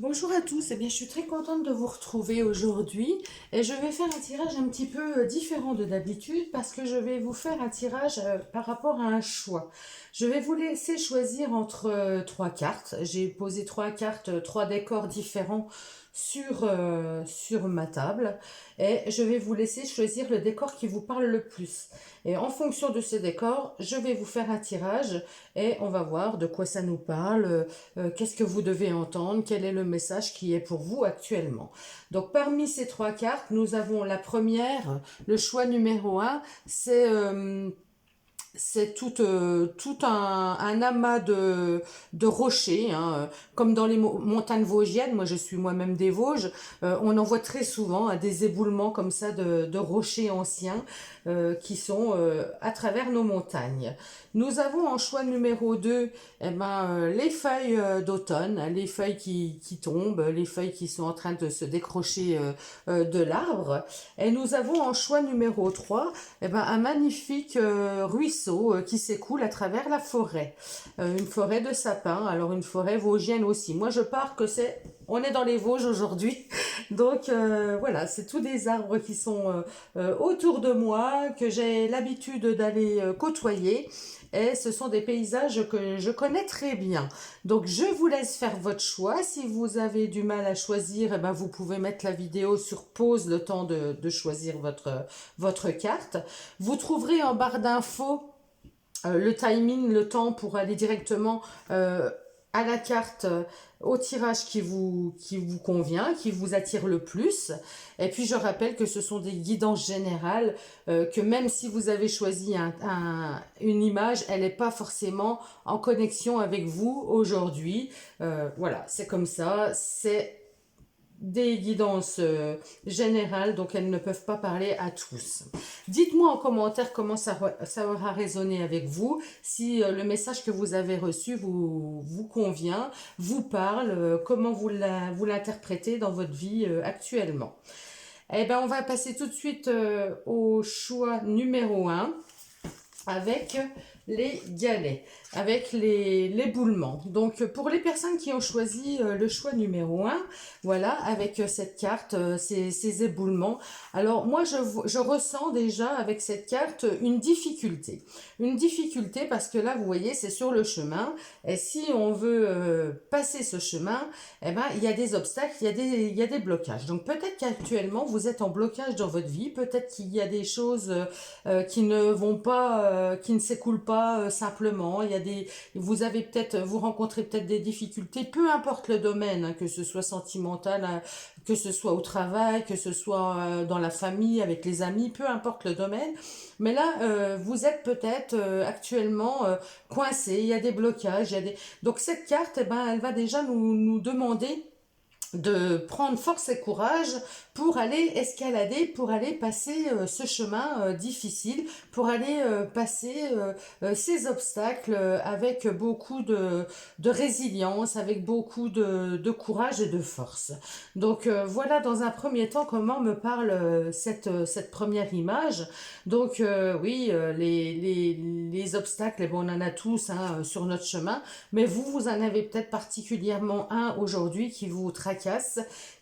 Bonjour à tous, je suis très contente de vous retrouver aujourd'hui et je vais faire un tirage un petit peu différent de d'habitude parce que je vais vous faire un tirage par rapport à un choix. Je vais vous laisser choisir entre trois cartes. J'ai posé trois cartes, trois décors différents sur ma table et je vais vous laisser choisir le décor qui vous parle le plus. Et en fonction de ce décor, je vais vous faire un tirage et on va voir de quoi ça nous parle, qu'est-ce que vous devez entendre, quel est le message qui est pour vous actuellement. Donc parmi ces trois cartes, nous avons la première, le choix numéro un, c'est tout un amas de rochers, hein, comme dans les montagnes vosgiennes. Moi, je suis moi-même des Vosges. On en voit très souvent des éboulements comme ça de rochers anciens qui sont à travers nos montagnes. Nous avons en choix numéro 2 les feuilles d'automne, hein, les feuilles qui tombent, les feuilles qui sont en train de se décrocher de l'arbre. Et nous avons en choix numéro 3 un magnifique ruisseau qui s'écoule à travers la forêt. Une forêt de sapins, alors une forêt vosgienne aussi. Moi, je pars que on est dans les Vosges aujourd'hui. Donc voilà, c'est tous des arbres qui sont autour de moi, que j'ai l'habitude d'aller côtoyer. Et ce sont des paysages que je connais très bien. Donc je vous laisse faire votre choix. Si vous avez du mal à choisir, vous pouvez mettre la vidéo sur pause le temps de choisir votre carte. Vous trouverez en barre d'infos le timing, le temps pour aller directement à la carte, au tirage qui vous convient, qui vous attire le plus. Et puis je rappelle que ce sont des guidances générales, que même si vous avez choisi une image, elle n'est pas forcément en connexion avec vous aujourd'hui. Voilà, c'est comme ça, c'est des guidances générales, donc elles ne peuvent pas parler à tous. Dites-moi en commentaire comment ça aura résonné avec vous, si le message que vous avez reçu vous convient, vous parle, comment vous l'interprétez dans votre vie actuellement. Eh bien, on va passer tout de suite au choix numéro un avec les galets, avec l'éboulement. Donc pour les personnes qui ont choisi le choix numéro un, voilà, avec cette carte, ces éboulements. Alors moi je ressens déjà avec cette carte une difficulté. Une difficulté parce que là vous voyez c'est sur le chemin et si on veut passer ce chemin, il y a des obstacles, il y a des blocages. Donc peut-être qu'actuellement vous êtes en blocage dans votre vie, peut-être qu'il y a des choses qui ne vont pas, qui ne s'écoulent pas simplement. Vous rencontrez peut-être des difficultés, peu importe le domaine, hein, que ce soit sentimental, hein, que ce soit au travail, que ce soit dans la famille, avec les amis, peu importe le domaine. Mais là, vous êtes peut-être actuellement coincé, il y a des blocages, donc cette carte, elle va déjà nous demander de prendre force et courage pour aller escalader, pour aller passer ce chemin difficile, pour aller passer ces obstacles avec beaucoup de résilience, avec beaucoup de courage et de force. Donc voilà dans un premier temps comment me parle cette première image. Donc oui, les obstacles, on en a tous hein, sur notre chemin, mais vous en avez peut-être particulièrement un aujourd'hui qui vous tracasse,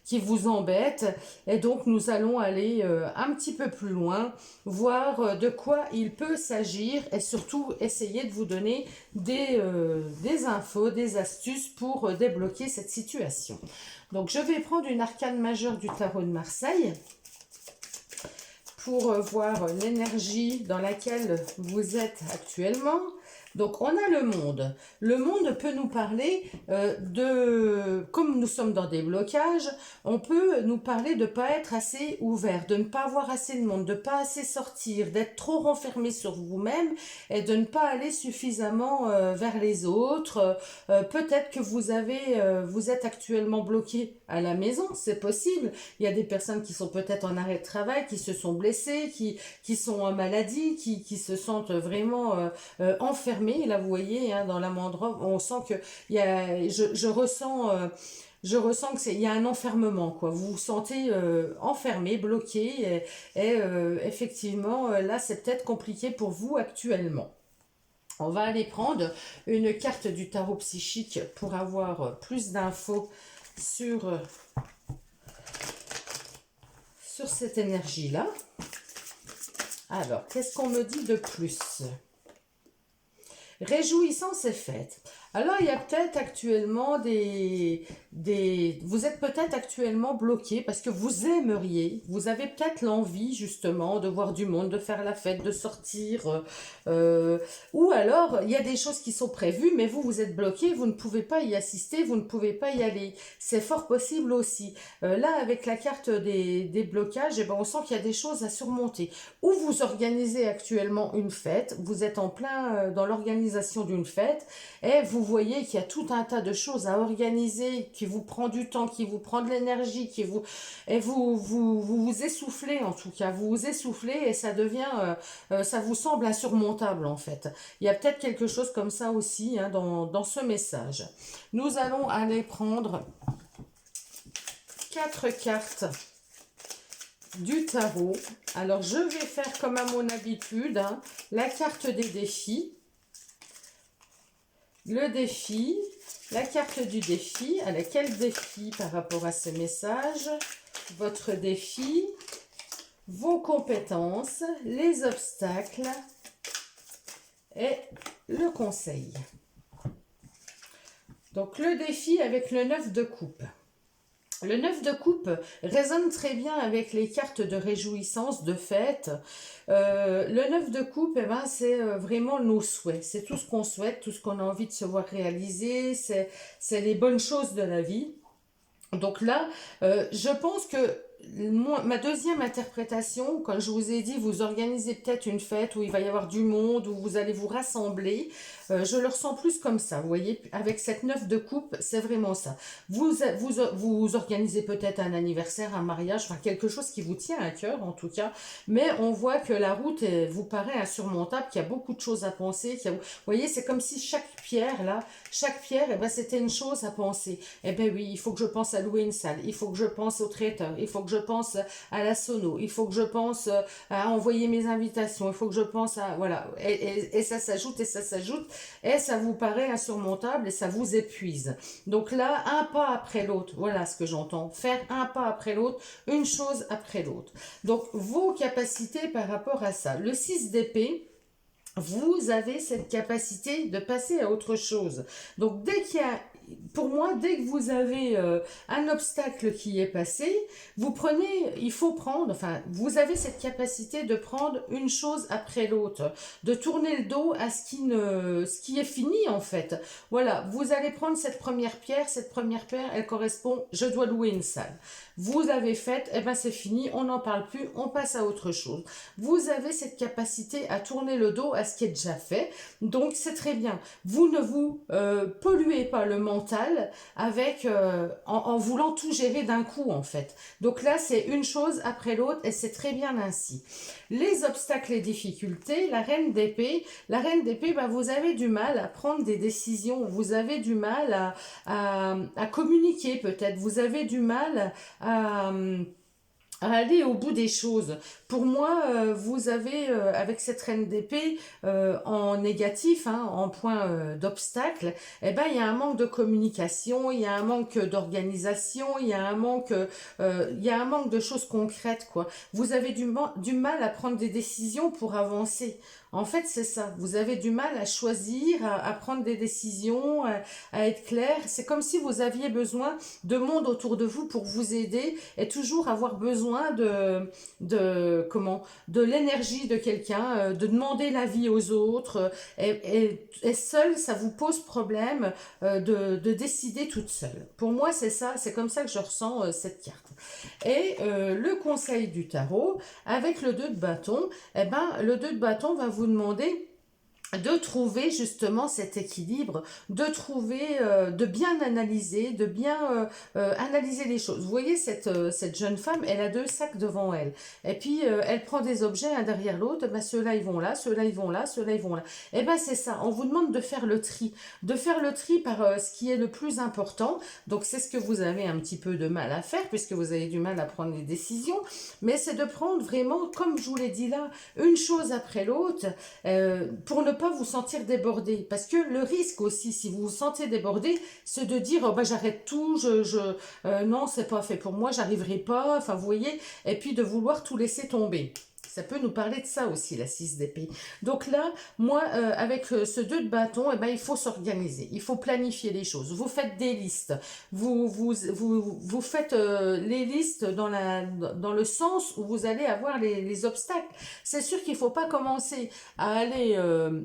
qui vous embête. Et donc nous allons aller un petit peu plus loin, voir de quoi il peut s'agir et surtout essayer de vous donner des infos, des astuces pour débloquer cette situation. Donc je vais prendre une arcane majeure du tarot de Marseille pour voir l'énergie dans laquelle vous êtes actuellement. Donc on a le monde. Le monde peut nous parler comme nous sommes dans des blocages, on peut nous parler de ne pas être assez ouvert, de ne pas avoir assez de monde, de ne pas assez sortir, d'être trop renfermé sur vous-même et de ne pas aller suffisamment vers les autres. Peut-être que vous êtes actuellement bloqué à la maison, c'est possible. Il y a des personnes qui sont peut-être en arrêt de travail, qui se sont blessées, qui sont en maladie, qui se sentent vraiment enfermées. Là, vous voyez, hein, dans la mandrobe, on sent que je ressens il y a un enfermement, quoi. Vous vous sentez enfermé, bloqué, effectivement, là, c'est peut-être compliqué pour vous actuellement. On va aller prendre une carte du tarot psychique pour avoir plus d'infos sur, sur cette énergie-là. Alors, qu'est-ce qu'on me dit de plus? Réjouissance et fête. Alors, il y a peut-être actuellement vous êtes peut-être actuellement bloqué parce que vous aimeriez, vous avez peut-être l'envie justement de voir du monde, de faire la fête, de sortir, ou alors il y a des choses qui sont prévues, mais vous êtes bloqué, vous ne pouvez pas y assister, vous ne pouvez pas y aller. C'est fort possible aussi. Là, avec la carte des blocages, eh ben, on sent qu'il y a des choses à surmonter. Ou vous organisez actuellement une fête, vous êtes en plein dans l'organisation d'une fête, et vous voyez qu'il y a tout un tas de choses à organiser, qui vous prend du temps, qui vous prend de l'énergie, et vous essoufflez en tout cas, vous vous essoufflez et ça devient, ça vous semble insurmontable en fait. Il y a peut-être quelque chose comme ça aussi hein, dans ce message. Nous allons aller prendre 4 cartes du tarot. Alors je vais faire comme à mon habitude, hein, la carte des défis. Le défi, la carte du défi. Alors, quel défi par rapport à ce message? Votre défi, vos compétences, les obstacles et le conseil. Donc, le défi avec le 9 de coupe. Le 9 de coupe résonne très bien avec les cartes de réjouissance, de fête. Le 9 de coupe, eh ben, c'est vraiment nos souhaits. C'est tout ce qu'on souhaite, tout ce qu'on a envie de se voir réaliser. C'est les bonnes choses de la vie. Donc là, je pense que ma deuxième interprétation, quand je vous ai dit, vous organisez peut-être une fête où il va y avoir du monde, où vous allez vous rassembler, je le ressens plus comme ça, vous voyez, avec cette 9 de coupe, c'est vraiment ça. Vous organisez peut-être un anniversaire, un mariage, enfin quelque chose qui vous tient à cœur en tout cas, mais on voit que la route vous paraît insurmontable, qu'il y a beaucoup de choses à penser, vous voyez, c'est comme si chaque pierre, là, chaque pierre, eh ben, c'était une chose à penser. Eh bien oui, il faut que je pense à louer une salle, il faut que je pense au traiteur, il faut que je pense à la sono, il faut que je pense à envoyer mes invitations, il faut que je pense à... Voilà, et ça s'ajoute, et ça s'ajoute, et ça vous paraît insurmontable, et ça vous épuise. Donc là, un pas après l'autre, voilà ce que j'entends, faire un pas après l'autre, une chose après l'autre. Donc, vos capacités par rapport à ça. Le 6 d'épée, vous avez cette capacité de passer à autre chose. Donc, dès qu'il y a... Pour moi, dès que vous avez un obstacle qui est passé, vous prenez, il faut prendre, enfin, vous avez cette capacité de prendre une chose après l'autre, de tourner le dos à ce qui est fini en fait. Voilà, vous allez prendre cette première pierre, elle correspond, je dois louer une salle. Vous avez fait, eh ben c'est fini, on n'en parle plus, on passe à autre chose. Vous avez cette capacité à tourner le dos à ce qui est déjà fait, donc c'est très bien. Vous ne vous polluez pas le mental avec en voulant tout gérer d'un coup en fait. Donc là c'est une chose après l'autre et c'est très bien ainsi. Les obstacles et difficultés, la reine d'épée, ben, vous avez du mal à prendre des décisions, vous avez du mal à communiquer peut-être, vous avez du mal à aller au bout des choses. Pour moi, vous avez, avec cette reine d'épée, en négatif, hein, en point d'obstacle, eh ben, il y a un manque de communication, il y a un manque d'organisation, il y a un manque de choses concrètes, quoi. Vous avez du mal à prendre des décisions pour avancer. En fait, c'est ça. Vous avez du mal à choisir, à prendre des décisions, à être clair. C'est comme si vous aviez besoin de monde autour de vous pour vous aider et toujours avoir besoin de l'énergie de quelqu'un, de demander l'avis aux autres. Et seul, ça vous pose problème de décider toute seule. Pour moi, c'est ça. C'est comme ça que je ressens cette carte. Et le conseil du tarot, avec le 2 de bâton, eh ben, le 2 de bâton va vous demander de trouver justement cet équilibre, de trouver, de bien analyser, de bien analyser les choses. Vous voyez, cette jeune femme, elle a 2 sacs devant elle. Et puis, elle prend des objets un derrière l'autre. Ben, ceux-là, ils vont là, ceux-là, ils vont là, ceux-là, ils vont là. Et ben, c'est ça. On vous demande de faire le tri. De faire le tri par ce qui est le plus important. Donc, c'est ce que vous avez un petit peu de mal à faire, puisque vous avez du mal à prendre des décisions. Mais c'est de prendre vraiment, comme je vous l'ai dit là, une chose après l'autre, pour ne pas vous sentir débordé. Parce que le risque aussi, si vous vous sentez débordé, c'est de dire, oh, bah, j'arrête tout, non, c'est pas fait pour moi, j'arriverai pas, enfin, vous voyez, et puis de vouloir tout laisser tomber. Ça peut nous parler de ça aussi, la 6 d'épée. Donc là, moi, avec ce 2 de bâton, eh ben, il faut s'organiser. Il faut planifier les choses. Vous faites des listes. Vous faites les listes dans le sens où vous allez avoir les obstacles. C'est sûr qu'il ne faut pas commencer à aller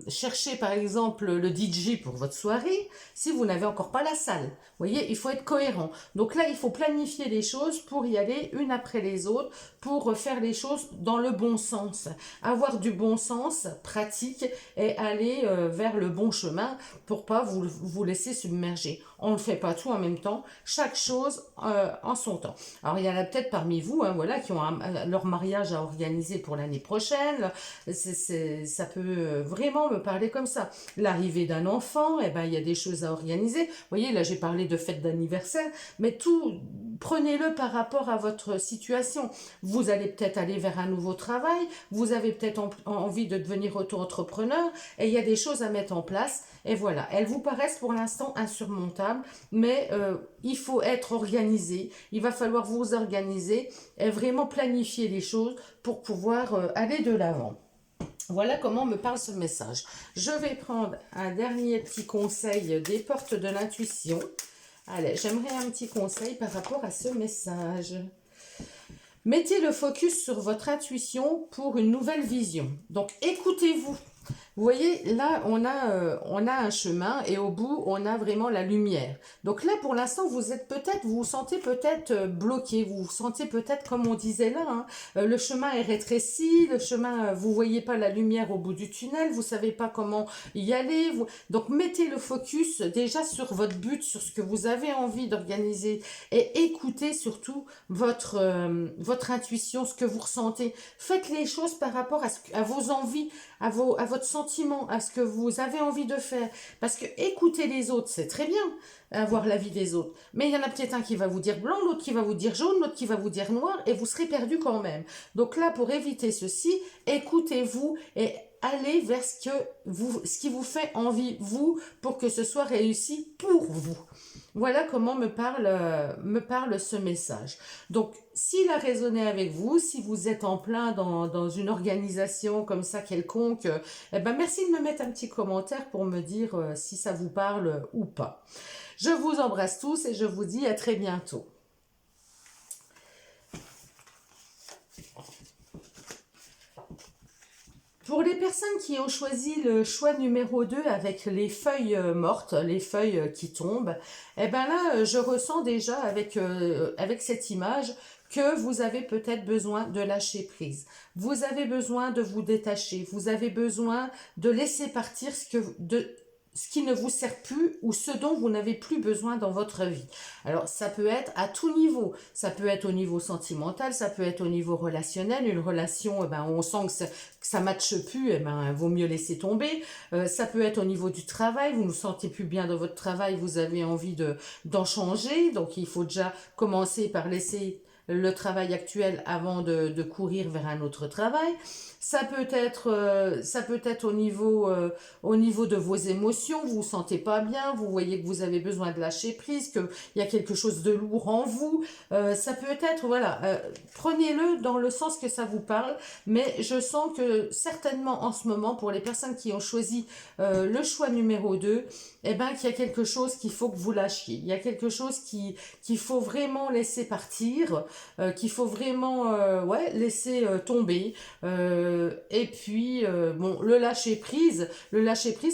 chercher, par exemple, le DJ pour votre soirée si vous n'avez encore pas la salle. Vous voyez, il faut être cohérent. Donc là, il faut planifier les choses pour y aller une après les autres, pour faire les choses dans le bon sens. Avoir du bon sens pratique et aller vers le bon chemin pour pas vous laisser submerger. On ne fait pas tout en même temps, chaque chose en son temps. Alors il y en a peut-être parmi vous voilà, qui ont leur mariage à organiser pour l'année prochaine. Ça peut vraiment me parler comme ça. L'arrivée d'un enfant, eh ben, il y a des choses à organiser. Vous voyez, là j'ai parlé de fête d'anniversaire, mais tout, prenez-le par rapport à votre situation. Vous allez peut-être aller vers un nouveau travail, vous avez peut-être envie de devenir auto-entrepreneur, et il y a des choses à mettre en place, et voilà. Elles vous paraissent pour l'instant insurmontables, mais il faut être organisé, il va falloir vous organiser et vraiment planifier les choses pour pouvoir aller de l'avant. Voilà comment me parle ce message. Je vais prendre un dernier petit conseil des portes de l'intuition. Allez, j'aimerais un petit conseil par rapport à ce message. Mettez le focus sur votre intuition pour une nouvelle vision. Donc, écoutez-vous. Vous voyez, là, on a un chemin et au bout, on a vraiment la lumière. Donc là, pour l'instant, vous vous sentez peut-être bloqué, vous vous sentez peut-être, comme on disait là, le chemin est rétréci, le chemin, vous voyez pas la lumière au bout du tunnel, vous savez pas comment y aller. Donc, mettez le focus déjà sur votre but, sur ce que vous avez envie d'organiser et écoutez surtout votre intuition, ce que vous ressentez. Faites les choses par rapport à vos envies, à votre sentiment, à ce que vous avez envie de faire. Parce que écouter les autres, c'est très bien, avoir l'avis des autres. Mais il y en a peut-être un qui va vous dire blanc, l'autre qui va vous dire jaune, l'autre qui va vous dire noir, et vous serez perdu quand même. Donc là, pour éviter ceci, écoutez-vous et allez vers ce qui vous fait envie, vous, pour que ce soit réussi pour vous. Voilà comment me parle ce message. Donc, s'il a résonné avec vous, si vous êtes en plein dans une organisation comme ça quelconque, eh ben merci de me mettre un petit commentaire pour me dire si ça vous parle ou pas. Je vous embrasse tous et je vous dis à très bientôt. Pour les personnes qui ont choisi le choix numéro 2 avec les feuilles mortes, les feuilles qui tombent, eh ben là, je ressens déjà avec cette image que vous avez peut-être besoin de lâcher prise. Vous avez besoin de vous détacher. Vous avez besoin de laisser partir ce qui ne vous sert plus ou ce dont vous n'avez plus besoin dans votre vie. Alors, ça peut être à tout niveau. Ça peut être au niveau sentimental, ça peut être au niveau relationnel. Une relation, on sent que ça ne matche plus, vaut mieux laisser tomber. Ça peut être au niveau du travail, vous ne vous sentez plus bien dans votre travail, vous avez envie d'en changer. Donc, il faut déjà commencer par laisser le travail actuel avant de courir vers un autre travail. Ça peut être au niveau de vos émotions, vous vous sentez pas bien, vous voyez que vous avez besoin de lâcher prise, qu'il y a quelque chose de lourd en vous. Ça peut être, voilà, prenez-le dans le sens que ça vous parle, mais je sens que certainement en ce moment, pour les personnes qui ont choisi le choix numéro 2, qu'il y a quelque chose qu'il faut que vous lâchiez. Il y a quelque chose qu'il faut vraiment laisser partir, qu'il faut vraiment laisser tomber. Et puis, le lâcher prise,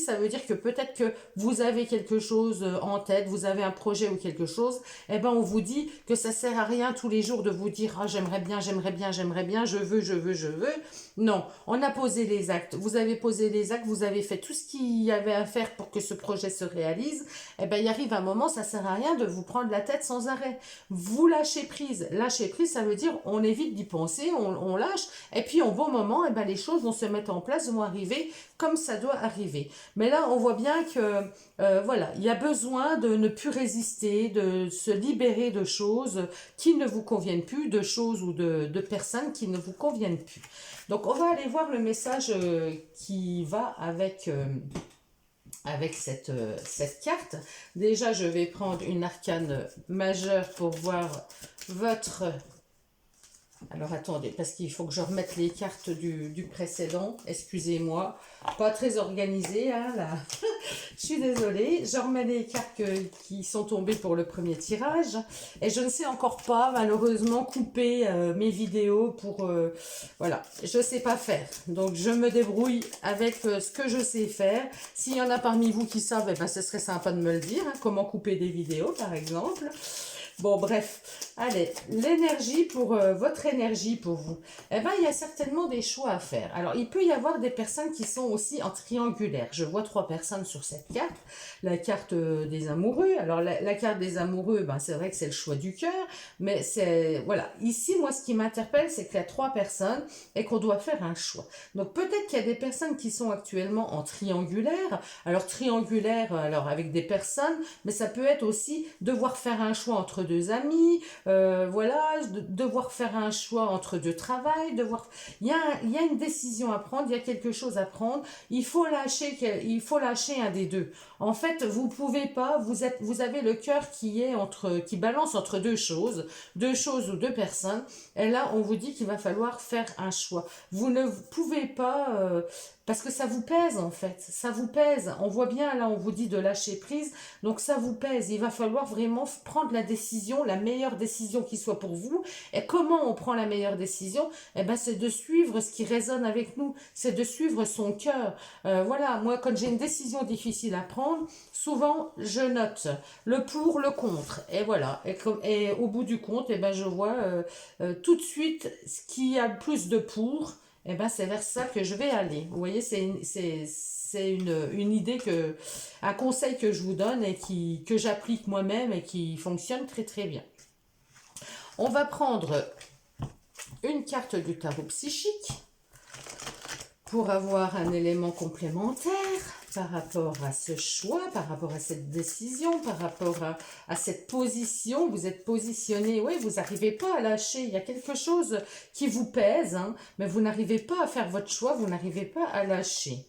ça veut dire que peut-être que vous avez quelque chose en tête, vous avez un projet ou quelque chose, on vous dit que ça sert à rien tous les jours de vous dire « Ah, j'aimerais bien, je veux ». Non, on a posé les actes, vous avez posé les actes, vous avez fait tout ce qu'il y avait à faire pour que ce projet se réalisent, eh ben, il arrive un moment, ça sert à rien de vous prendre la tête sans arrêt. Vous lâchez prise. Lâcher prise, ça veut dire on évite d'y penser, on lâche, et puis au bon moment, eh ben, les choses vont se mettre en place, vont arriver comme ça doit arriver. Mais là, on voit bien que voilà, il y a besoin de ne plus résister, de se libérer de choses qui ne vous conviennent plus, de choses ou de personnes qui ne vous conviennent plus. Donc, on va aller voir le message qui va avec cette carte. Déjà, je vais prendre une arcane majeure pour voir votre... Alors, attendez, parce qu'il faut que je remette les cartes du précédent. Excusez-moi, pas très organisé, hein, là. Je suis désolée. Je remets les cartes qui sont tombées pour le premier tirage. Et je ne sais encore pas, malheureusement, couper mes vidéos pour... voilà, je ne sais pas faire. Donc, je me débrouille avec ce que je sais faire. S'il y en a parmi vous qui savent, eh ben, ce serait sympa de me le dire. Hein, comment couper des vidéos, par exemple. Bon, bref, allez, l'énergie pour votre énergie pour vous. Eh bien, il y a certainement des choix à faire. Alors, il peut y avoir des personnes qui sont aussi en triangulaire. Je vois 3 personnes sur cette carte. La carte des amoureux. Alors, la carte des amoureux, ben, c'est vrai que c'est le choix du cœur. Mais c'est, voilà. Ici, moi, ce qui m'interpelle, c'est qu'il y a 3 personnes et qu'on doit faire un choix. Donc, peut-être qu'il y a des personnes qui sont actuellement en triangulaire. Alors, triangulaire, alors avec des personnes, mais ça peut être aussi devoir faire un choix entre 2 amis, voilà, devoir faire un choix entre 2 travails, il y a une décision à prendre, il y a quelque chose à prendre, il faut lâcher un des deux. En fait, vous pouvez pas, vous avez le cœur qui balance entre 2 choses ou 2 personnes, et là, on vous dit qu'il va falloir faire un choix. Vous ne pouvez pas... parce que ça vous pèse en fait, ça vous pèse. On voit bien là, on vous dit de lâcher prise, donc ça vous pèse. Il va falloir vraiment prendre la décision, la meilleure décision qui soit pour vous. Et comment on prend la meilleure décision? Eh ben, c'est de suivre ce qui résonne avec nous, c'est de suivre son cœur. Voilà, moi quand j'ai une décision difficile à prendre, souvent je note le pour, le contre. Et voilà, et au bout du compte, eh ben, je vois tout de suite ce qui a le plus de pour. Eh ben, c'est vers ça que je vais aller. Vous voyez, c'est une idée, un conseil que je vous donne et que j'applique moi-même et qui fonctionne très très bien. On va prendre une carte du tarot psychique pour avoir un élément complémentaire par rapport à ce choix, par rapport à cette décision, par rapport à cette position. Vous êtes positionné, oui, vous n'arrivez pas à lâcher. Il y a quelque chose qui vous pèse, hein, mais vous n'arrivez pas à faire votre choix, vous n'arrivez pas à lâcher.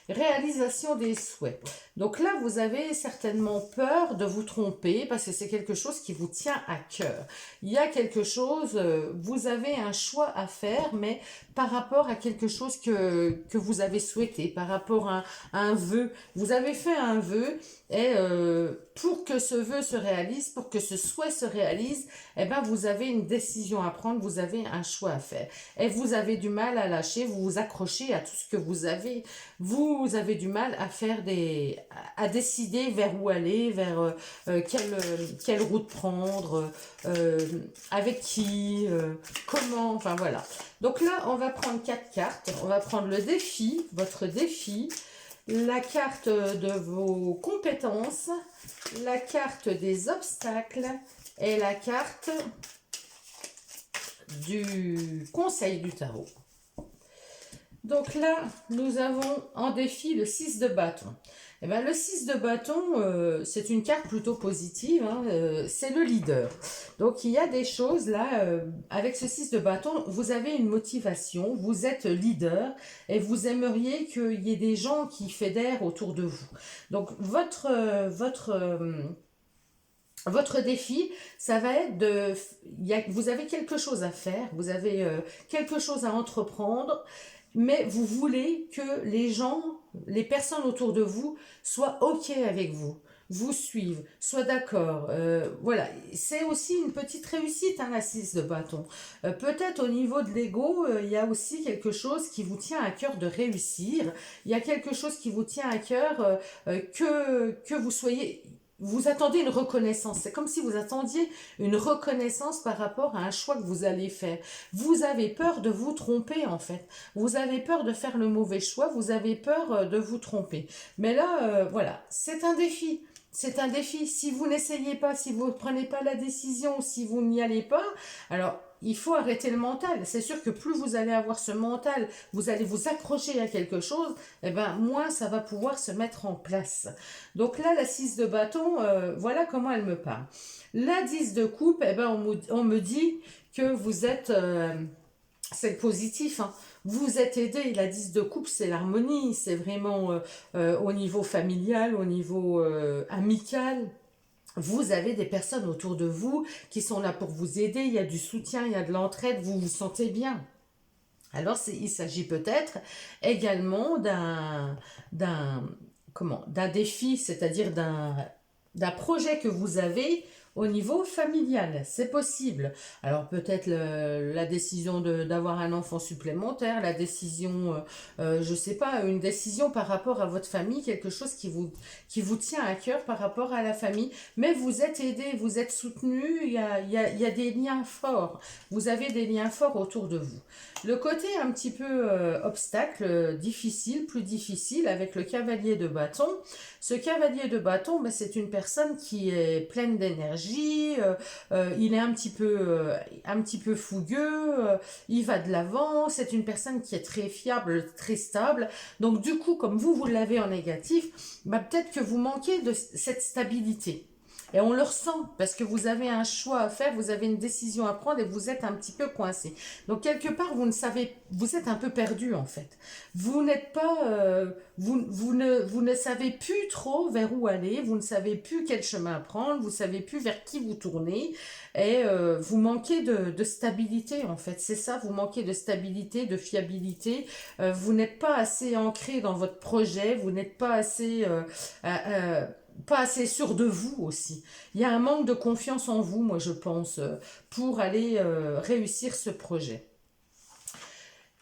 Réalisation des souhaits. Donc là, vous avez certainement peur de vous tromper parce que c'est quelque chose qui vous tient à cœur. Il y a quelque chose, vous avez un choix à faire, mais par rapport à quelque chose que vous avez souhaité, par rapport à un vœu. Vous avez fait un vœu et pour que ce vœu se réalise, pour que ce souhait se réalise, eh ben, vous avez une décision à prendre, vous avez un choix à faire. Et vous avez du mal à lâcher, vous vous accrochez à tout ce que vous avez. Vous avez du mal à décider vers où aller, vers quelle route prendre, avec qui, comment, enfin voilà. Donc là, on va prendre 4 cartes. On va prendre le défi, votre défi, la carte de vos compétences, la carte des obstacles et la carte du conseil du tarot. Donc là, nous avons en défi le 6 de bâton. Eh bien, le 6 de bâton, c'est une carte plutôt positive, hein, c'est le leader. Donc, il y a des choses là, avec ce 6 de bâton, vous avez une motivation, vous êtes leader et vous aimeriez qu'il y ait des gens qui fédèrent autour de vous. Donc, votre défi, ça va être vous avez quelque chose à faire, vous avez quelque chose à entreprendre, mais vous voulez que les personnes autour de vous soient OK avec vous, vous suivent, soient d'accord. Voilà, c'est aussi une petite réussite, hein, la 6 de bâton. Peut-être au niveau de l'ego, il y a aussi quelque chose qui vous tient à cœur de réussir. Il y a quelque chose qui vous tient à cœur que vous soyez... vous attendez une reconnaissance. C'est comme si vous attendiez une reconnaissance par rapport à un choix que vous allez faire. Vous avez peur de vous tromper, en fait. Vous avez peur de faire le mauvais choix. Vous avez peur de vous tromper. Mais là, voilà, c'est un défi. C'est un défi. Si vous n'essayez pas, si vous ne prenez pas la décision, si vous n'y allez pas, alors il faut arrêter le mental. C'est sûr que plus vous allez avoir ce mental, vous allez vous accrocher à quelque chose, et ben moins ça va pouvoir se mettre en place. Donc là, la 6 de bâton, voilà comment elle me parle. La 10 de coupe, eh ben on me dit que vous êtes... c'est le positif, hein. Vous êtes aidé. La 10 de coupe, c'est l'harmonie. C'est vraiment au niveau familial, au niveau amical. Vous avez des personnes autour de vous qui sont là pour vous aider. Il y a du soutien, il y a de l'entraide. Vous vous sentez bien. Alors, il s'agit peut-être également d'un défi, c'est-à-dire d'un projet que vous avez au niveau familial. C'est possible. Alors, peut-être la décision d'avoir un enfant supplémentaire, la décision, je sais pas, une décision par rapport à votre famille, quelque chose qui vous tient à cœur par rapport à la famille. Mais vous êtes aidé, vous êtes soutenu, il y a des liens forts. Vous avez des liens forts autour de vous. Le côté un petit peu obstacle, difficile, plus difficile, avec le cavalier de bâton. Ce cavalier de bâton, ben, c'est une personne qui est pleine d'énergie, il est un petit peu fougueux, il va de l'avant, c'est une personne qui est très fiable, très stable. Donc du coup, comme vous l'avez en négatif, ben, peut-être que vous manquez de cette stabilité. Et on le ressent parce que vous avez un choix à faire, vous avez une décision à prendre et vous êtes un petit peu coincé. Donc quelque part, vous êtes un peu perdu en fait. Vous n'êtes pas, vous ne savez plus trop vers où aller, vous ne savez plus quel chemin prendre, vous ne savez plus vers qui vous tourner et vous manquez de stabilité en fait. C'est ça, vous manquez de stabilité, de fiabilité. Vous n'êtes pas assez ancré dans votre projet, vous n'êtes pas assez pas assez sûr de vous aussi. Il y a un manque de confiance en vous, moi je pense, pour aller réussir ce projet.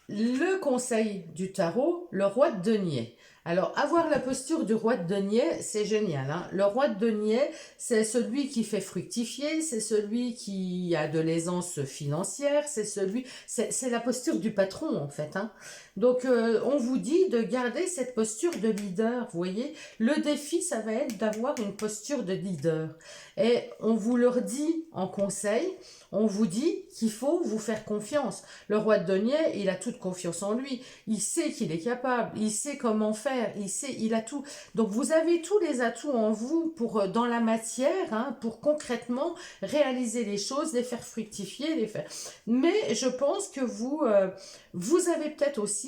Le conseil du tarot, le roi de denier. Alors, avoir la posture du roi de denier, c'est génial, hein. Le roi de denier, c'est celui qui fait fructifier, c'est celui qui a de l'aisance financière, c'est la posture du patron, en fait, hein. Donc, on vous dit de garder cette posture de leader, vous voyez. Le défi, ça va être d'avoir une posture de leader. Et on vous le dit en conseil, on vous dit qu'il faut vous faire confiance. Le roi de denier, il a toute confiance en lui. Il sait qu'il est capable, il sait comment faire, il a tout. Donc vous avez tous les atouts en vous pour dans la matière, hein, pour concrètement réaliser les choses, les faire fructifier, les faire. Mais je pense que vous avez peut-être aussi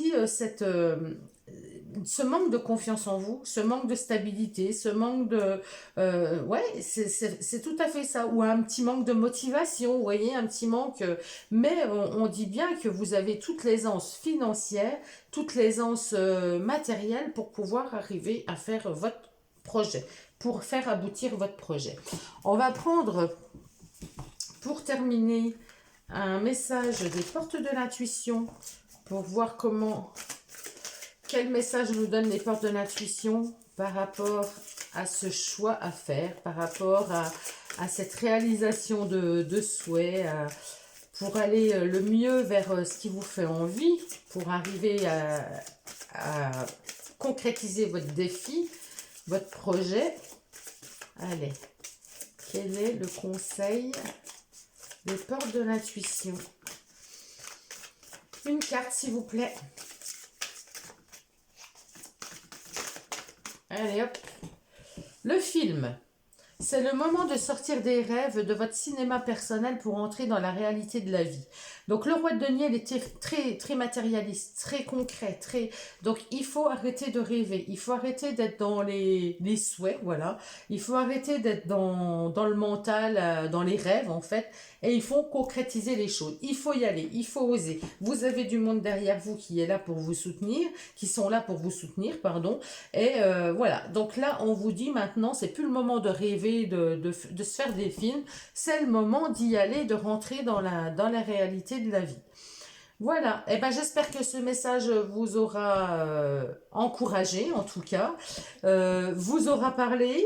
ce manque de confiance en vous, ce manque de stabilité, ce manque de... ouais, c'est tout à fait ça. Ou un petit manque de motivation, vous voyez, un petit manque... mais on dit bien que vous avez toute l'aisance financière, toute l'aisance matérielle pour pouvoir arriver à faire votre projet, pour faire aboutir votre projet. On va prendre, pour terminer, un message des portes de l'intuition pour voir quel message nous donnent les portes de l'intuition par rapport à ce choix à faire, par rapport à cette réalisation de souhaits, pour aller le mieux vers ce qui vous fait envie, pour arriver à concrétiser votre défi, votre projet. Allez, quel est le conseil des portes de l'intuition? Une carte, s'il vous plaît. Allez, hop. Le film. C'est le moment de sortir des rêves de votre cinéma personnel pour entrer dans la réalité de la vie. Donc le roi de denier, il était très, très matérialiste, très concret, très... Donc il faut arrêter de rêver, il faut arrêter d'être dans les souhaits, voilà. Il faut arrêter d'être dans le mental, dans les rêves en fait. Et il faut concrétiser les choses. Il faut y aller, il faut oser. Vous avez du monde derrière vous qui est là pour vous soutenir, qui sont là pour vous soutenir, pardon. Et voilà, donc là on vous dit maintenant, c'est plus le moment de rêver, de se faire des films, c'est le moment d'y aller, de rentrer dans la réalité de la vie. Voilà, eh ben, j'espère que ce message vous aura encouragé, en tout cas, vous aura parlé.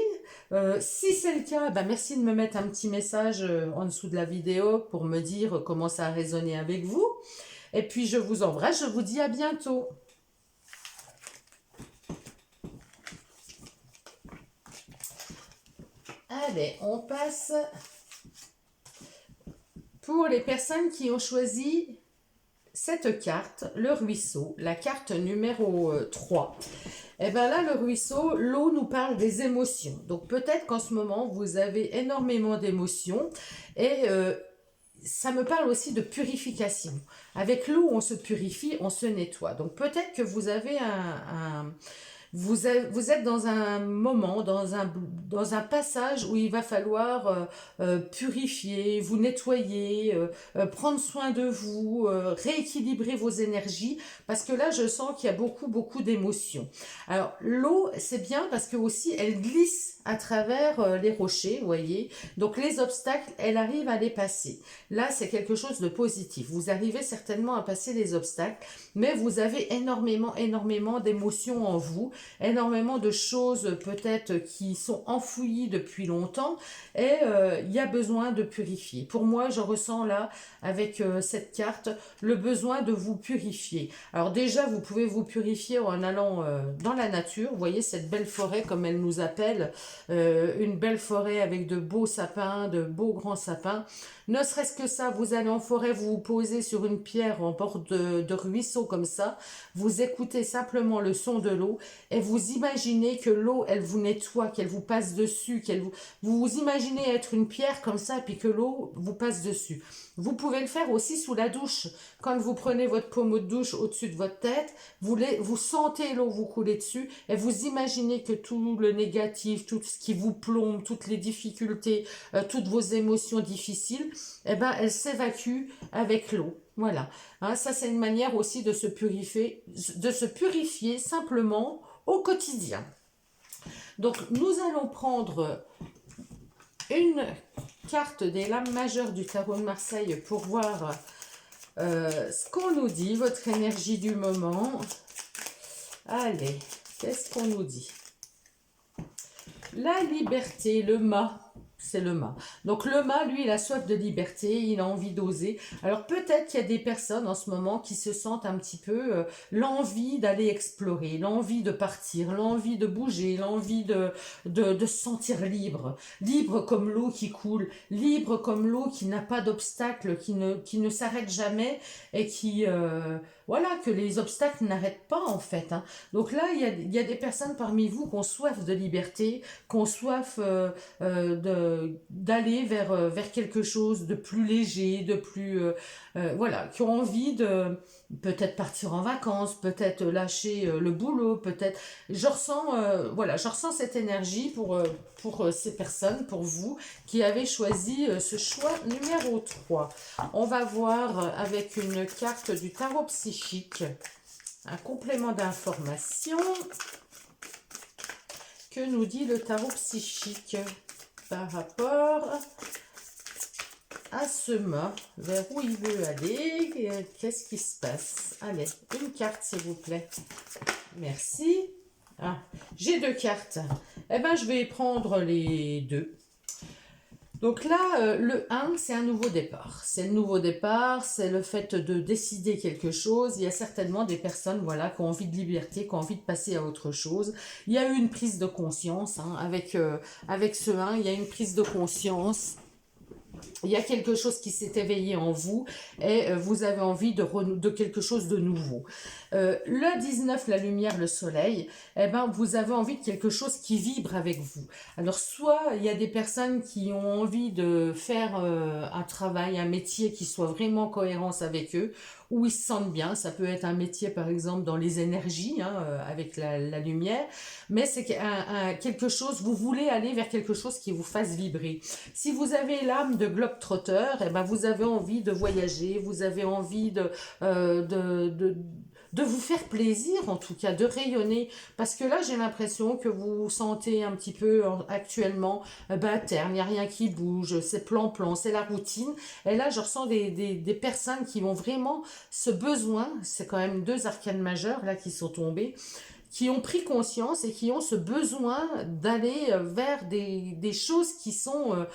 Si c'est le cas, ben, merci de me mettre un petit message en dessous de la vidéo pour me dire comment ça a résonné avec vous. Et puis je vous embrasse, je vous dis à bientôt. Allez, on passe pour les personnes qui ont choisi cette carte, le ruisseau, la carte numéro 3. Et bien là, le ruisseau, l'eau nous parle des émotions. Donc peut-être qu'en ce moment, vous avez énormément d'émotions et ça me parle aussi de purification. Avec l'eau, on se purifie, on se nettoie. Donc peut-être que vous avez vous êtes dans un moment, dans un passage où il va falloir purifier, vous nettoyer, prendre soin de vous, rééquilibrer vos énergies, parce que là, je sens qu'il y a beaucoup d'émotions. Alors, l'eau, c'est bien parce que aussi, elle glisse à travers les rochers, vous voyez. Donc, les obstacles, elle arrive à les passer. Là, c'est quelque chose de positif. Vous arrivez certainement à passer les obstacles, mais vous avez énormément d'émotions en vous, énormément de choses peut-être qui sont enfouies depuis longtemps et il y a besoin de purifier. Pour moi, je ressens là, avec cette carte, le besoin de vous purifier. Alors déjà, vous pouvez vous purifier en allant dans la nature. Vous voyez cette belle forêt, comme elle nous appelle, une belle forêt avec de beaux sapins, de beaux grands sapins. Ne serait-ce que ça, vous allez en forêt, vous vous posez sur une pierre en bord de ruisseau comme ça, vous écoutez simplement le son de l'eau et vous imaginez que l'eau, elle vous nettoie, qu'elle vous passe dessus, vous imaginez être une pierre comme ça et puis que l'eau vous passe dessus. Vous pouvez le faire aussi sous la douche. Quand vous prenez votre pommeau de douche au-dessus de votre tête, vous sentez l'eau vous couler dessus et vous imaginez que tout le négatif, tout ce qui vous plombe, toutes les difficultés, toutes vos émotions difficiles, eh ben, elles s'évacuent avec l'eau. Voilà. Hein, ça, c'est une manière aussi de se purifier simplement au quotidien. Donc, nous allons prendre une carte des lames majeures du tarot de Marseille pour voir ce qu'on nous dit, votre énergie du moment. Allez, qu'est-ce qu'on nous dit? La liberté, le mât. C'est le mât. Donc le mât, lui, il a soif de liberté, il a envie d'oser. Alors peut-être qu'il y a des personnes en ce moment qui se sentent un petit peu l'envie d'aller explorer, l'envie de partir, l'envie de bouger, l'envie de se sentir libre. Libre comme l'eau qui coule, libre comme l'eau qui n'a pas d'obstacle, qui ne s'arrête jamais et qui... voilà, que les obstacles n'arrêtent pas en fait. Hein. Donc là, il y a des personnes parmi vous qui ont soif de liberté, qui ont soif d'aller vers quelque chose de plus léger, de plus... voilà, qui ont envie de peut-être partir en vacances, peut-être lâcher le boulot, peut-être... voilà, je ressens cette énergie pour ces personnes, pour vous, qui avez choisi ce choix numéro 3. On va voir avec une carte du tarot psychique, un complément d'information. Que nous dit le tarot psychique par rapport à ce mât, vers où il veut aller, qu'est-ce qui se passe? Allez, une carte s'il vous plaît. Merci. Ah, j'ai 2 cartes. Eh bien, je vais prendre les 2. Donc là, le 1, c'est un nouveau départ. C'est le nouveau départ, c'est le fait de décider quelque chose. Il y a certainement des personnes voilà, qui ont envie de liberté, qui ont envie de passer à autre chose. Il y a eu une prise de conscience. Hein, avec ce 1, il y a une prise de conscience. Il y a quelque chose qui s'est éveillé en vous et vous avez envie de quelque chose de nouveau. Le 19, la lumière, le soleil, eh ben, vous avez envie de quelque chose qui vibre avec vous. Alors, soit il y a des personnes qui ont envie de faire un travail, un métier qui soit vraiment en cohérence avec eux, où ils se sentent bien. Ça peut être un métier, par exemple, dans les énergies, hein, avec la lumière, mais c'est quelque chose, vous voulez aller vers quelque chose qui vous fasse vibrer. Si vous avez l'âme de globe-trotteur, eh ben, vous avez envie de voyager, vous avez envie de vous faire plaisir, en tout cas, de rayonner. Parce que là, j'ai l'impression que vous vous sentez un petit peu actuellement terne, il n'y a rien qui bouge, c'est plan-plan, c'est la routine. Et là, je ressens des personnes qui ont vraiment ce besoin, c'est quand même deux arcanes majeures là qui sont tombées, qui ont pris conscience et qui ont ce besoin d'aller vers des choses qui sont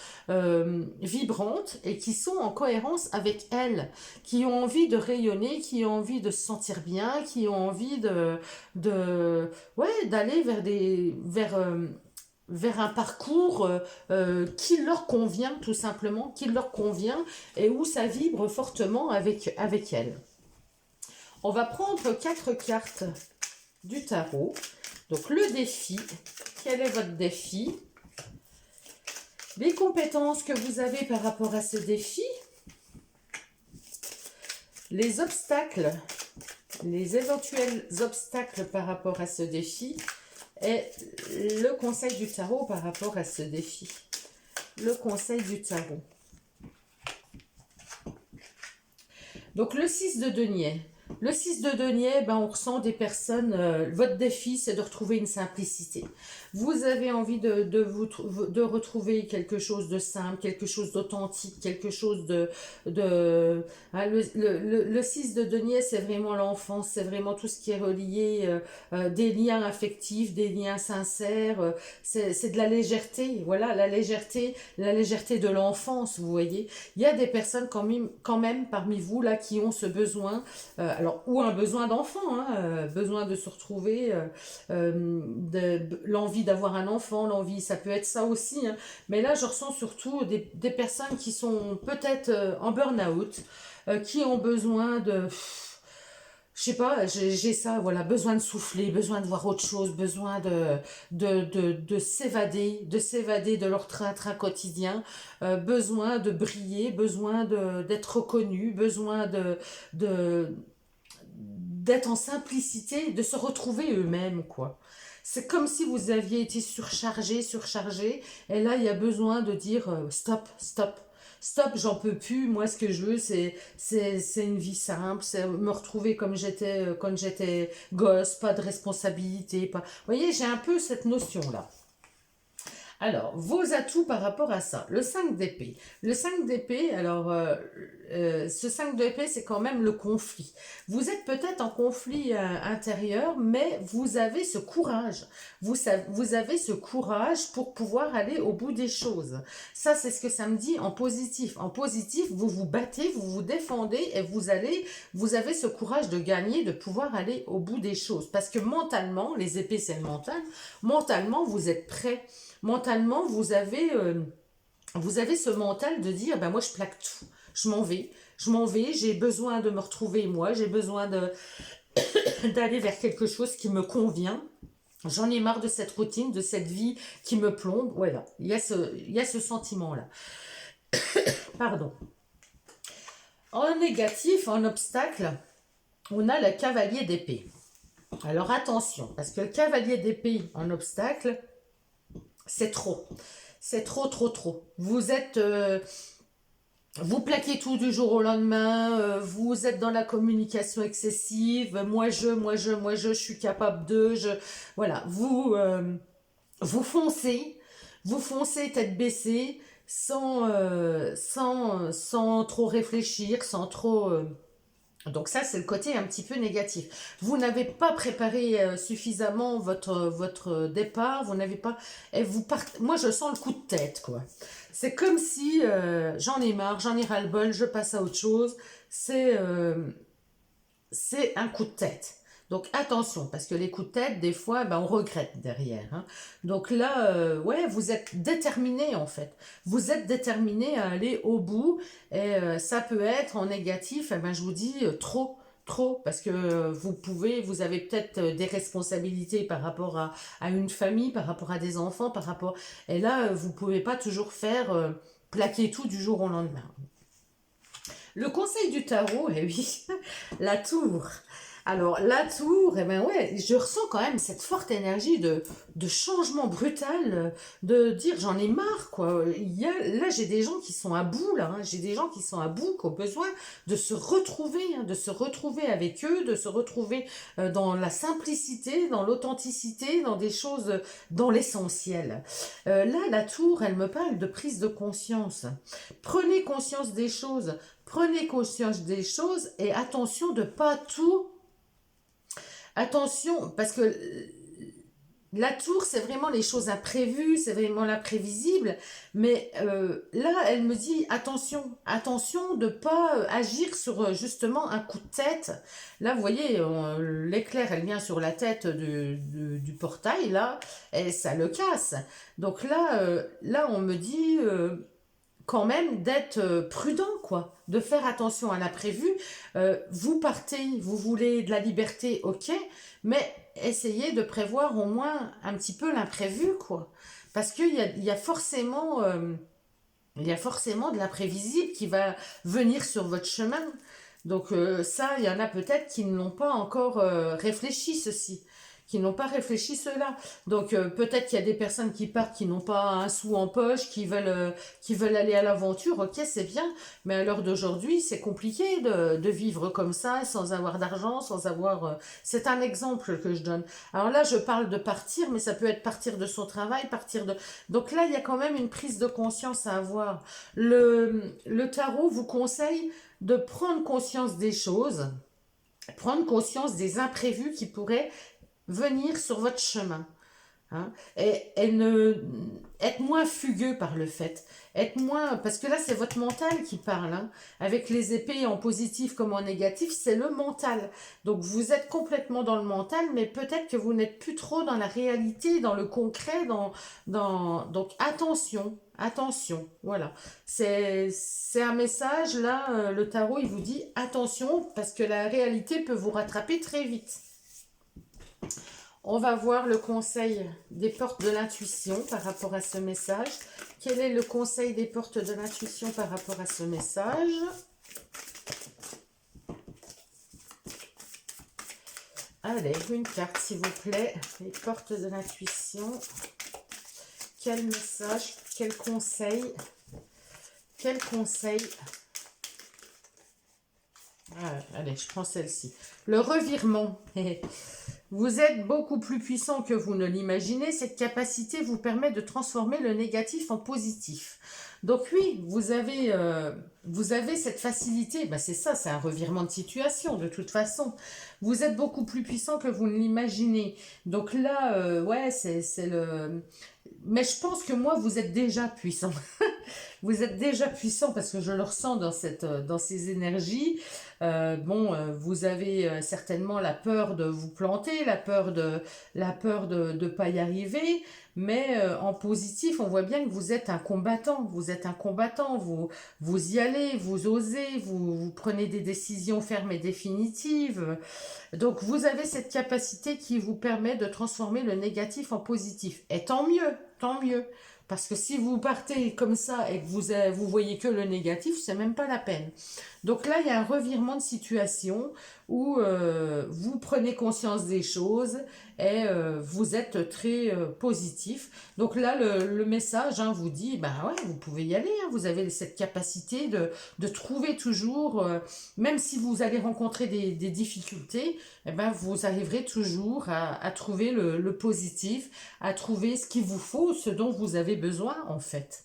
vibrantes et qui sont en cohérence avec elles, qui ont envie de rayonner, qui ont envie de se sentir bien, qui ont envie ouais, d'aller vers un parcours qui leur convient tout simplement, qui leur convient et où ça vibre fortement avec elles. On va prendre 4 cartes du tarot. Donc le défi, quel est votre défi? Les compétences que vous avez par rapport à ce défi, les obstacles, les éventuels obstacles par rapport à ce défi et le conseil du tarot par rapport à ce défi. Le conseil du tarot. Donc le 6 de denier. Le 6 de denier, ben, on ressent des personnes, votre défi c'est de retrouver une simplicité. Vous avez envie de retrouver quelque chose de simple, quelque chose d'authentique, quelque chose hein, le 6 de denier c'est vraiment l'enfance, c'est vraiment tout ce qui est relié, des liens affectifs, des liens sincères, c'est de la légèreté, voilà, la légèreté de l'enfance, vous voyez. Il y a des personnes quand même parmi vous là qui ont ce besoin, alors, ou un besoin d'enfant, hein, besoin de se retrouver, l'envie d'avoir un enfant, l'envie, ça peut être ça aussi, hein. Mais là, je ressens surtout des personnes qui sont peut-être en burn-out, qui ont besoin je sais pas, j'ai ça, voilà, besoin de souffler, besoin de voir autre chose, besoin de s'évader de leur train-train quotidien, besoin de briller, besoin d'être reconnu, besoin d'être en simplicité, de se retrouver eux-mêmes, quoi. C'est comme si vous aviez été surchargé, et là, il y a besoin de dire stop, stop. Stop, j'en peux plus. Moi, ce que je veux, c'est une vie simple, c'est me retrouver comme j'étais quand j'étais gosse, pas de responsabilité. Pas... Vous voyez, j'ai un peu cette notion-là. Alors, vos atouts par rapport à ça. Le 5 d'épée. Le 5 d'épée, alors, ce 5 d'épée, c'est quand même le conflit. Vous êtes peut-être en conflit intérieur, mais vous avez ce courage. Vous avez ce courage pour pouvoir aller au bout des choses. Ça, c'est ce que ça me dit en positif. En positif, vous vous battez, vous vous défendez et vous avez ce courage de gagner, de pouvoir aller au bout des choses. Parce que mentalement, les épées, c'est le mental, mentalement, vous êtes prêt. Mentalement, vous avez ce mental de dire, ben moi je plaque tout, je m'en vais, j'ai besoin de me retrouver moi, j'ai besoin d'aller vers quelque chose qui me convient. J'en ai marre de cette routine, de cette vie qui me plombe. Voilà, il y a ce sentiment-là. Pardon. En négatif, en obstacle, on a le cavalier d'épée. Alors attention, parce que le cavalier d'épée en obstacle, c'est trop. C'est trop, trop, trop. Vous êtes... vous plaquez tout du jour au lendemain, vous êtes dans la communication excessive, moi je suis capable de... Voilà, vous foncez tête baissée, sans trop réfléchir, sans trop... Donc ça, c'est le côté un petit peu négatif. Vous n'avez pas préparé suffisamment votre départ, vous n'avez pas... Et moi, je sens le coup de tête, quoi. C'est comme si j'en ai marre, j'en ai ras-le-bol, je passe à autre chose. C'est un coup de tête. Donc attention, parce que les coups de tête, des fois, ben, on regrette derrière, hein. Donc là, ouais, vous êtes déterminé en fait. Vous êtes déterminé à aller au bout. Et ça peut être en négatif, eh ben, je vous dis trop. Trop, parce que vous avez peut-être des responsabilités par rapport à une famille, par rapport à des enfants, par rapport... Et là, vous pouvez pas toujours faire plaquer tout du jour au lendemain. Le conseil du tarot, eh oui, la tour. Alors, la tour, eh ben ouais, je ressens quand même cette forte énergie de changement brutal, de dire j'en ai marre, quoi. Là, j'ai des gens qui sont à bout, là, hein. J'ai des gens qui sont à bout, qui ont besoin de se retrouver, hein, de se retrouver avec eux, de se retrouver dans la simplicité, dans l'authenticité, dans des choses, dans l'essentiel. Là, la tour, elle me parle de prise de conscience. Prenez conscience des choses. Prenez conscience des choses et attention de pas tout. Attention, parce que la tour, c'est vraiment les choses imprévues, c'est vraiment l'imprévisible. Mais là, elle me dit attention, attention de pas agir sur justement un coup de tête. Là, vous voyez, l'éclair, elle vient sur la tête du portail, là, et ça le casse. Donc là, là on me dit quand même d'être prudent, quoi, de faire attention à l'imprévu. Vous partez, vous voulez de la liberté, ok, mais essayez de prévoir au moins un petit peu l'imprévu, quoi. Parce qu'il y a forcément, il y a forcément de l'imprévisible qui va venir sur votre chemin. Donc ça, il y en a peut-être qui ne l'ont pas encore réfléchi, ceci, qui n'ont pas réfléchi cela. Donc peut-être qu'il y a des personnes qui partent, qui n'ont pas un sou en poche, qui veulent aller à l'aventure, ok, c'est bien, mais à l'heure d'aujourd'hui, c'est compliqué de vivre comme ça, sans avoir d'argent, sans avoir... c'est un exemple que je donne. Alors là, je parle de partir, mais ça peut être partir de son travail, partir de... Donc là, il y a quand même une prise de conscience à avoir. Le tarot vous conseille de prendre conscience des choses, prendre conscience des imprévus qui pourraient venir sur votre chemin. Hein, et être moins fugueux par le fait, être moins, parce que là c'est votre mental qui parle, hein, avec les épées en positif comme en négatif, c'est le mental, donc vous êtes complètement dans le mental, mais peut-être que vous n'êtes plus trop dans la réalité, dans le concret, donc attention, attention, voilà, c'est un message là, le tarot il vous dit attention, parce que la réalité peut vous rattraper très vite. On va voir le conseil des portes de l'intuition par rapport à ce message. Quel est le conseil des portes de l'intuition par rapport à ce message? Allez, une carte s'il vous plaît. Les portes de l'intuition. Quel message? Quel conseil? Quel conseil? Ah, allez, je prends celle-ci. Le revirement. Vous êtes beaucoup plus puissant que vous ne l'imaginez. Cette capacité vous permet de transformer le négatif en positif. Donc oui, vous avez cette facilité. Ben c'est ça, c'est un revirement de situation de toute façon. Vous êtes beaucoup plus puissant que vous ne l'imaginez. Donc là, ouais, c'est le... Mais je pense que moi, vous êtes déjà puissant. Vous êtes déjà puissant parce que je le ressens dans ces énergies. Vous avez certainement la peur de vous planter, la peur de ne pas y arriver. Mais en positif, on voit bien que vous êtes un combattant. Vous êtes un combattant. Vous y allez, vous osez, vous prenez des décisions fermes et définitives. Donc, vous avez cette capacité qui vous permet de transformer le négatif en positif. Et tant mieux, tant mieux. Parce que si vous partez comme ça et que vous voyez que le négatif, c'est même pas la peine. Donc là, il y a un revirement de situation où vous prenez conscience des choses et vous êtes très positif. Donc là, le message vous dit, bah ouais, vous pouvez y aller. Hein, vous avez cette capacité de trouver toujours, même si vous allez rencontrer des difficultés, eh ben, vous arriverez toujours à trouver le positif, à trouver ce qu'il vous faut, ce dont vous avez besoin en fait.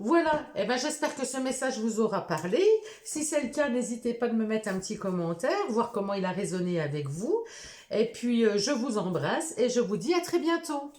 Voilà, et ben j'espère que ce message vous aura parlé. Si c'est le cas, n'hésitez pas de me mettre un petit commentaire, voir comment il a résonné avec vous. Et puis, je vous embrasse et je vous dis à très bientôt.